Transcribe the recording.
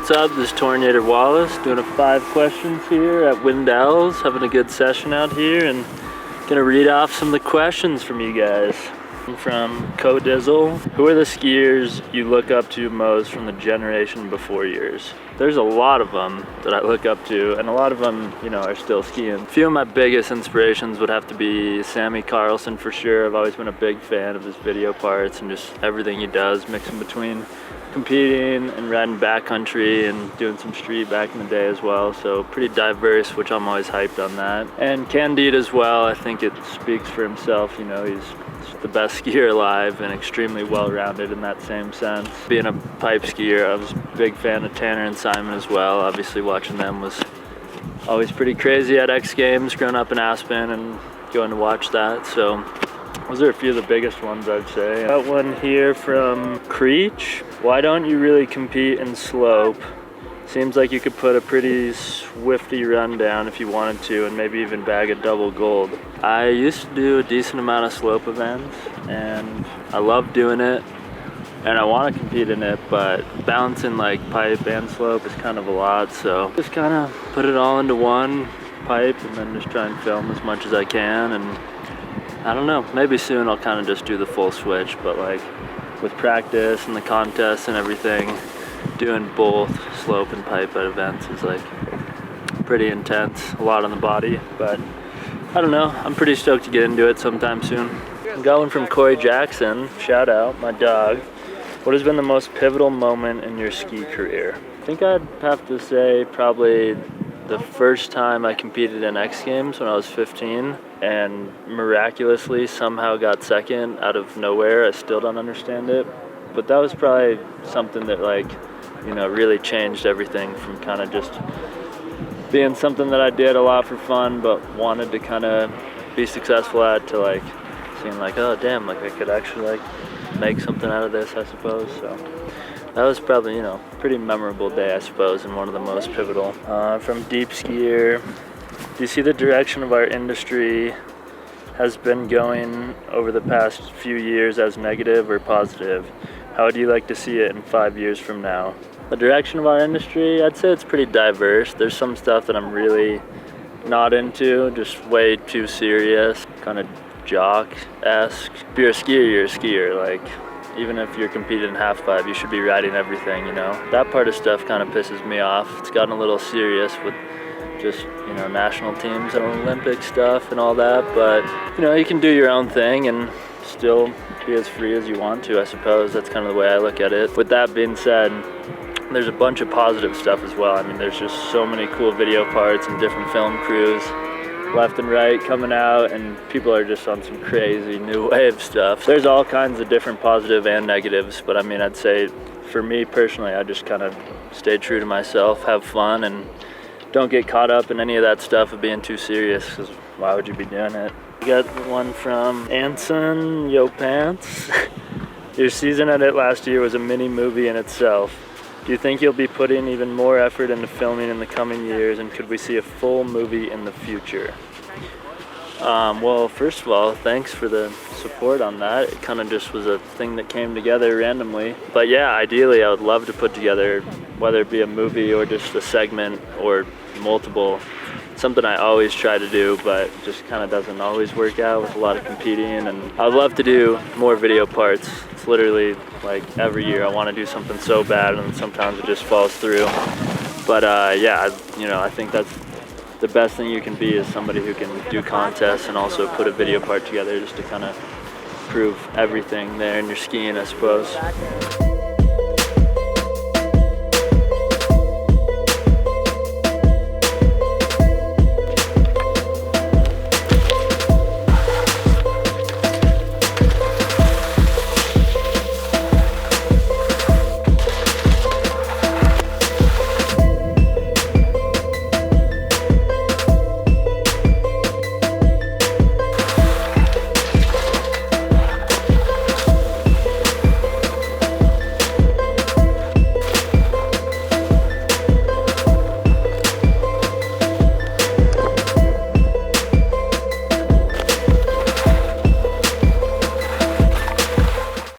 What's up? This is Torin Yater-Wallace doing a 5 questions here at Windell's, having a good session out here, and gonna read off some of the questions from you guys. From Codizzle, who are the skiers you look up to most from the generation before yours? There's a lot of them that I look up to, and a lot of them, you know, are still skiing. A few of my biggest inspirations would have to be Sammy Carlson for sure. I've always been a big fan of his video parts and just everything he does, mixing between competing and riding backcountry and doing some street back in the day as well. So pretty diverse, which I'm always hyped on that. And Candide as well. I think it speaks for himself. You know, he's the best skier alive and extremely well-rounded in that same sense. Being a pipe skier, I was a big fan of Tanner and Simon as well. Obviously watching them was always pretty crazy at X Games growing up in Aspen and going to watch that. So those are a few of the biggest ones, I'd say. Got one here from Creech. Why don't you really compete in slope? Seems like you could put a pretty swifty run down if you wanted to, and maybe even bag a double gold. I used to do a decent amount of slope events, and I love doing it, and I want to compete in it, but balancing like pipe and slope is kind of a lot, so just kind of put it all into one pipe and then just try and film as much as I can. And I don't know, maybe soon I'll kind of just do the full switch, but like with practice and the contests and everything, doing both slope and pipe at events is like pretty intense, a lot on the body, but I don't know, I'm pretty stoked to get into it sometime soon. Got one from Corey Jackson, shout out, my dog. What has been the most pivotal moment in your ski career? I think I'd have to say probably the first time I competed in X Games when I was 15 and miraculously somehow got second out of nowhere. I still don't understand it, but that was probably something that, like, you know, really changed everything from kind of just being something that I did a lot for fun but wanted to kind of be successful at, to like seeing like, oh damn, like I could actually like make something out of this, I suppose. So that was probably, you know, pretty memorable day, I suppose, and one of the most pivotal. From Deep Skier, do you see the direction of our industry has been going over the past few years as negative or positive? How would you like to see it in 5 years from now? The direction of our industry, I'd say it's pretty diverse. There's some stuff that I'm really not into, just way too serious, kind of jock-esque. If you're a skier, you're a skier. Like, even if you're competing in half pipe, you should be riding everything, you know? That part of stuff kind of pisses me off. It's gotten a little serious with just, you know, national teams and Olympic stuff and all that, but, you know, you can do your own thing and still be as free as you want to, I suppose. That's kind of the way I look at it. With that being said, there's a bunch of positive stuff as well. I mean, there's just so many cool video parts and different film crews left and right coming out, and people are just on some crazy new wave stuff. There's all kinds of different positive and negatives, but I mean, I'd say for me personally, I just kind of stay true to myself, have fun, and don't get caught up in any of that stuff of being too serious, because why would you be doing it? We got one from Anson Yo Pants. Your season at it last year was a mini movie in itself. Do you think you'll be putting even more effort into filming in the coming years, and could we see a full movie in the future? Well, first of all, thanks for the support on that. It kind of just was a thing that came together randomly. But yeah, ideally I would love to put together, whether it be a movie or just a segment or multiple, something I always try to do, but just kind of doesn't always work out with a lot of competing. And I'd love to do more video parts. It's literally like every year I want to do something so bad, and sometimes it just falls through. But yeah, you know, I think that's the best thing you can be, is somebody who can do contests and also put a video part together, just to kind of prove everything there in your skiing, I suppose.